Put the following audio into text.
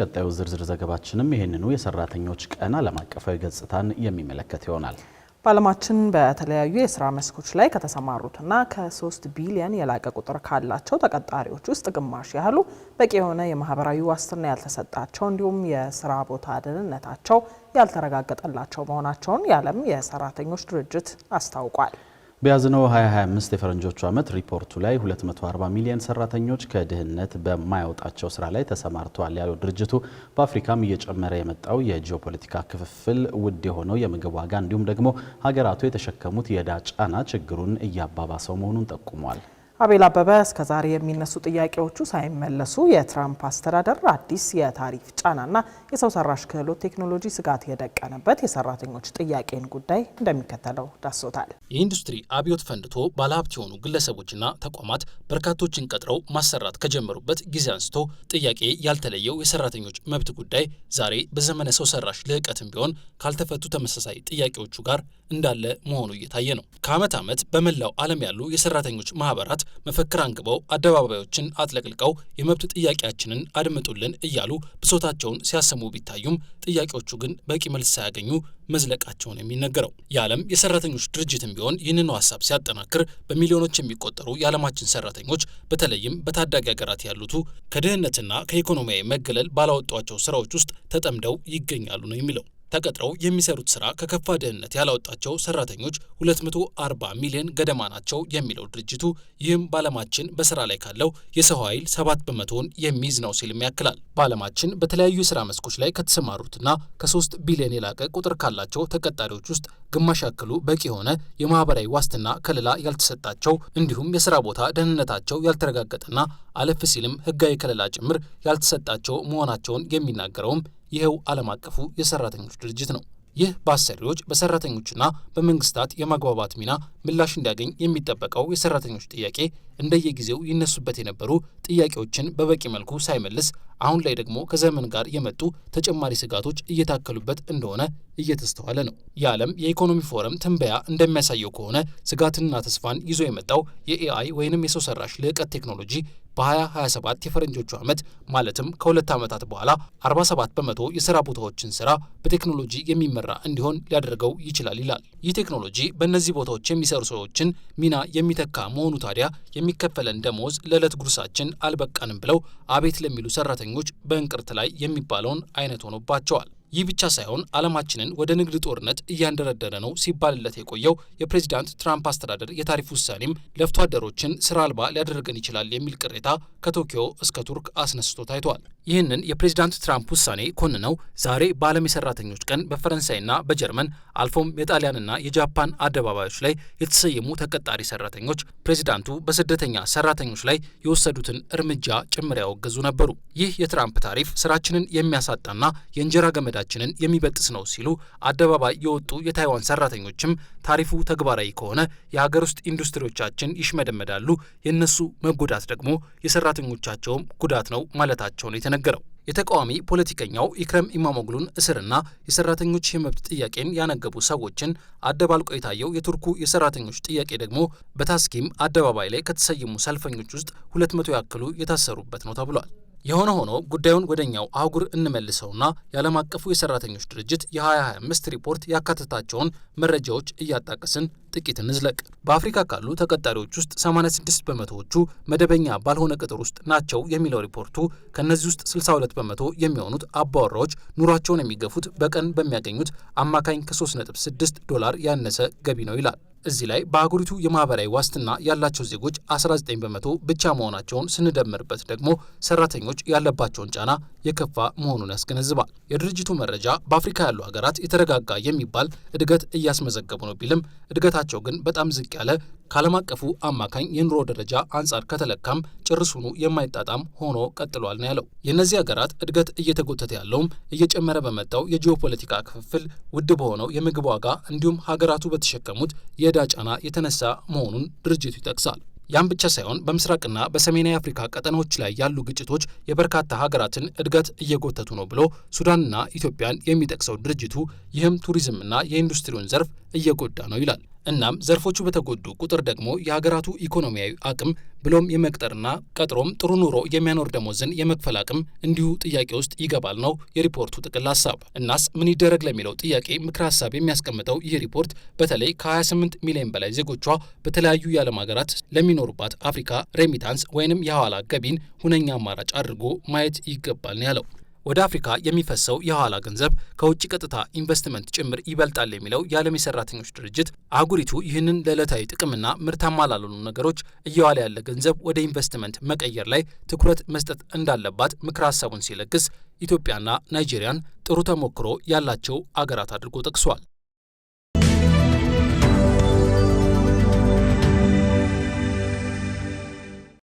ቀጣዩ ዝርዝር ዘገባችንም ይሄንኑ የሰራተኞች ቀን ዓለም አቀፋዊ ገጽታን የሚመለከት ይሆናል። በዓለማችን በተለያዩ የስራ መስኮች ላይ ከተሰማሩትና ከ3 ቢሊዮን የላቀ ቁጥር ካላቸው ተቀጣሪዎች ውስጥ ግማሽ ያህሉ በቂ የሆነ የማህበራዊ ዋስትና ያልተሰጣቸው እንዲሁም የስራ ቦታ ደህንነታቸው ያልተረጋገጠላቸው መሆናቸውን የዓለም የሰራተኞች ድርጅት አስታውቋል። በያዝነው 2025 የፈረንጆቹ ዓመት ሪፖርቱ ላይ 240 ሚሊዮን ሰራተኞች ከድህነት በማያወጣቸው ስራ ላይ ተሰማርተዋል ያለው ድርጅቱ በአፍሪካም እየጨመረ የመጣው የጂኦፖለቲካ ክፍፍል፣ ውድ የሆነው የምግብ ዋጋ እንዲሁም ደግሞ ሀገራቱ የተሸከሙት የዕዳ ጫና ችግሩን እያባባሰው መሆኑን ጠቁሟል። አቤል አበበ እስከዛሬ የሚነሱ ጥያቄዎቹ ሳይመለሱ የትራምፕ አስተዳደር አዲስ የታሪፍ ጫናና የሰው ሰራሽ ክህሎት ቴክኖሎጂ ስጋት የደቀነበት የሰራተኞች ጥያቄን ጉዳይ እንደሚከተለው ዳሶታል። የኢንዱስትሪ አብዮት ፈንድቶ ባለሀብት የሆኑ ግለሰቦችና ተቋማት በርካቶችን ቀጥረው ማሰራት ከጀመሩበት ጊዜ አንስቶ ጥያቄ ያልተለየው የሰራተኞች መብት ጉዳይ ዛሬ በዘመነ ሰው ሰራሽ ልህቀትም ቢሆን ካልተፈቱ ተመሳሳይ ጥያቄዎቹ ጋር እንዳለ መሆኑ እየታየ ነው። ከዓመት ዓመት በመላው ዓለም ያሉ የሰራተኞች ማህበራት መፈክር አንግበው አደባባዮችን አጥለቅልቀው የመብት ጥያቄያችንን አድምጡልን እያሉ ብሶታቸውን ሲያሰሙ ቢታዩም ጥያቄዎቹ ግን በቂ መልስ ሳያገኙ መዝለቃቸውን የሚነገረው የዓለም የሰራተኞች ድርጅትም ቢሆን ይህንኑ ሀሳብ ሲያጠናክር በሚሊዮኖች የሚቆጠሩ የዓለማችን ሰራተኞች በተለይም በታዳጊ ሀገራት ያሉቱ ከድህነትና ከኢኮኖሚያዊ መገለል ባላወጧቸው ስራዎች ውስጥ ተጠምደው ይገኛሉ ነው የሚለው። ተቀጥረው የሚሰሩት ስራ ከከፋ ድህነት ያላወጣቸው ሰራተኞች 240 ሚሊዮን ገደማ ናቸው የሚለው ድርጅቱ ይህም በዓለማችን በስራ ላይ ካለው የሰው ኃይል 7 በመቶውን የሚይዝ ነው ሲልም ያክላል። በዓለማችን በተለያዩ የስራ መስኮች ላይ ከተሰማሩትና ከ3 ቢሊዮን የላቀ ቁጥር ካላቸው ተቀጣሪዎች ውስጥ ግማሽ ያክሉ በቂ የሆነ የማህበራዊ ዋስትና ከለላ ያልተሰጣቸው እንዲሁም የስራ ቦታ ደህንነታቸው ያልተረጋገጠና አለፍ ሲልም ህጋዊ ከለላ ጭምር ያልተሰጣቸው መሆናቸውን የሚናገረውም ይኸው ዓለም አቀፉ የሰራተኞች ድርጅት ነው። ይህ በአሰሪዎች በሰራተኞችና በመንግስታት የማግባባት ሚና ምላሽ እንዲያገኝ የሚጠበቀው የሰራተኞች ጥያቄ እንደየጊዜው ይነሱበት የነበሩ ጥያቄዎችን በበቂ መልኩ ሳይመልስ አሁን ላይ ደግሞ ከዘመን ጋር የመጡ ተጨማሪ ስጋቶች እየታከሉበት እንደሆነ እየተስተዋለ ነው። የዓለም የኢኮኖሚ ፎረም ትንበያ እንደሚያሳየው ከሆነ ስጋትንና ተስፋን ይዞ የመጣው የኤአይ ወይንም የሰው ሰራሽ ልህቀት ቴክኖሎጂ በ2027 የፈረንጆቹ ዓመት ማለትም ከ2 ዓመታት በኋላ 47 በመቶ የሥራ ቦታዎችን ስራ በቴክኖሎጂ የሚመራ እንዲሆን ሊያደርገው ይችላል ይላል። ይህ ቴክኖሎጂ በእነዚህ ቦታዎች የሚሰሩ ሰዎችን ሚና የሚተካ መሆኑ ታዲያ የሚከፈለን ደሞዝ ለዕለት ጉርሳችን አልበቃንም ብለው አቤት ለሚሉ ሰራተኞች በእንቅርት ላይ የሚባለውን አይነት ሆኖባቸዋል። ይህ ብቻ ሳይሆን ዓለማችንን ወደ ንግድ ጦርነት እያንደረደረ ነው ሲባልለት የቆየው የፕሬዚዳንት ትራምፕ አስተዳደር የታሪፍ ውሳኔም ለፍቶ አደሮችን ስራ አልባ ሊያደርገን ይችላል የሚል ቅሬታ ከቶኪዮ እስከ ቱርክ አስነስቶ ታይቷል። ይህንን የፕሬዚዳንት ትራምፕ ውሳኔ ኮንነው ዛሬ በዓለም የሰራተኞች ቀን በፈረንሳይና በጀርመን አልፎም የጣሊያንና የጃፓን አደባባዮች ላይ የተሰየሙ ተቀጣሪ ሰራተኞች ፕሬዚዳንቱ በስደተኛ ሰራተኞች ላይ የወሰዱትን እርምጃ ጭምር ያወገዙ ነበሩ። ይህ የትራምፕ ታሪፍ ስራችንን የሚያሳጣና የእንጀራ ገመዳችንን የሚበጥስ ነው ሲሉ አደባባይ የወጡ የታይዋን ሰራተኞችም ታሪፉ ተግባራዊ ከሆነ የሀገር ውስጥ ኢንዱስትሪዎቻችን ይሽመደመዳሉ፣ የነሱ መጎዳት ደግሞ የሰራተኞቻቸውም ጉዳት ነው ማለታቸውን የተነገረው። የተቃዋሚ ፖለቲከኛው ኢክረም ኢማሞግሉን እስርና የሰራተኞች የመብት ጥያቄን ያነገቡ ሰዎችን አደባልቆ የታየው የቱርኩ የሰራተኞች ጥያቄ ደግሞ በታስኪም አደባባይ ላይ ከተሰየሙ ሰልፈኞች ውስጥ 200 ያክሉ የታሰሩበት ነው ተብሏል። የሆነ ሆኖ ጉዳዩን ወደኛው አህጉር እንመልሰውና የዓለም አቀፉ የሰራተኞች ድርጅት የ2025 ሪፖርት ያካተታቸውን መረጃዎች እያጣቀስን ጥቂት እንዝለቅ። በአፍሪካ ካሉ ተቀጣሪዎች ውስጥ 86 በመቶዎቹ መደበኛ ባልሆነ ቅጥር ውስጥ ናቸው የሚለው ሪፖርቱ ከነዚህ ውስጥ 62 በመቶ የሚሆኑት አባወራዎች ኑሯቸውን የሚገፉት በቀን በሚያገኙት አማካኝ ከ3.6 ዶላር ያነሰ ገቢ ነው ይላል። እዚህ ላይ በአህጉሪቱ የማህበራዊ ዋስትና ያላቸው ዜጎች 19 በመቶ ብቻ መሆናቸውን ስንደምርበት ደግሞ ሰራተኞች ያለባቸውን ጫና የከፋ መሆኑን ያስገነዝባል። የድርጅቱ መረጃ በአፍሪካ ያሉ ሀገራት የተረጋጋ የሚባል እድገት እያስመዘገቡ ነው ቢልም እድገታቸው ግን በጣም ዝቅ ያለ ከዓለም አቀፉ አማካኝ የኑሮ ደረጃ አንጻር ከተለካም ጭርሱኑ የማይጣጣም ሆኖ ቀጥሏል ነው ያለው። የእነዚህ ሀገራት እድገት እየተጎተተ ያለውም እየጨመረ በመጣው የጂኦፖለቲካ ክፍፍል፣ ውድ በሆነው የምግብ ዋጋ እንዲሁም ሀገራቱ በተሸከሙት የዕዳ ጫና የተነሳ መሆኑን ድርጅቱ ይጠቅሳል። ያም ብቻ ሳይሆን በምስራቅና በሰሜናዊ አፍሪካ ቀጠናዎች ላይ ያሉ ግጭቶች የበርካታ ሀገራትን እድገት እየጎተቱ ነው ብሎ ሱዳንና ኢትዮጵያን የሚጠቅሰው ድርጅቱ ይህም ቱሪዝምና የኢንዱስትሪውን ዘርፍ እየጎዳ ነው ይላል። እናም ዘርፎቹ በተጎዱ ቁጥር ደግሞ የሀገራቱ ኢኮኖሚያዊ አቅም ብሎም የመቅጠርና ቀጥሮም ጥሩ ኑሮ የሚያኖር ደሞዝን የመክፈል አቅም እንዲሁ ጥያቄ ውስጥ ይገባል ነው የሪፖርቱ ጥቅል ሀሳብ። እናስ ምን ይደረግ ለሚለው ጥያቄ ምክረ ሀሳብ የሚያስቀምጠው ይህ ሪፖርት በተለይ ከ28 ሚሊዮን በላይ ዜጎቿ በተለያዩ የዓለም ሀገራት ለሚኖሩባት አፍሪካ ሬሚታንስ ወይንም የሐዋላ ገቢን ሁነኛ አማራጭ አድርጎ ማየት ይገባል ነው ያለው። ወደ አፍሪካ የሚፈሰው የሐዋላ ገንዘብ ከውጭ ቀጥታ ኢንቨስትመንት ጭምር ይበልጣል የሚለው የዓለም የሰራተኞች ድርጅት አህጉሪቱ ይህንን ለዕለታዊ ጥቅምና ምርታማ ላልሆኑ ነገሮች እየዋለ ያለ ገንዘብ ወደ ኢንቨስትመንት መቀየር ላይ ትኩረት መስጠት እንዳለባት ምክረ ሀሳቡን ሲለግስ ኢትዮጵያና ናይጄሪያን ጥሩ ተሞክሮ ያላቸው አገራት አድርጎ ጠቅሷል።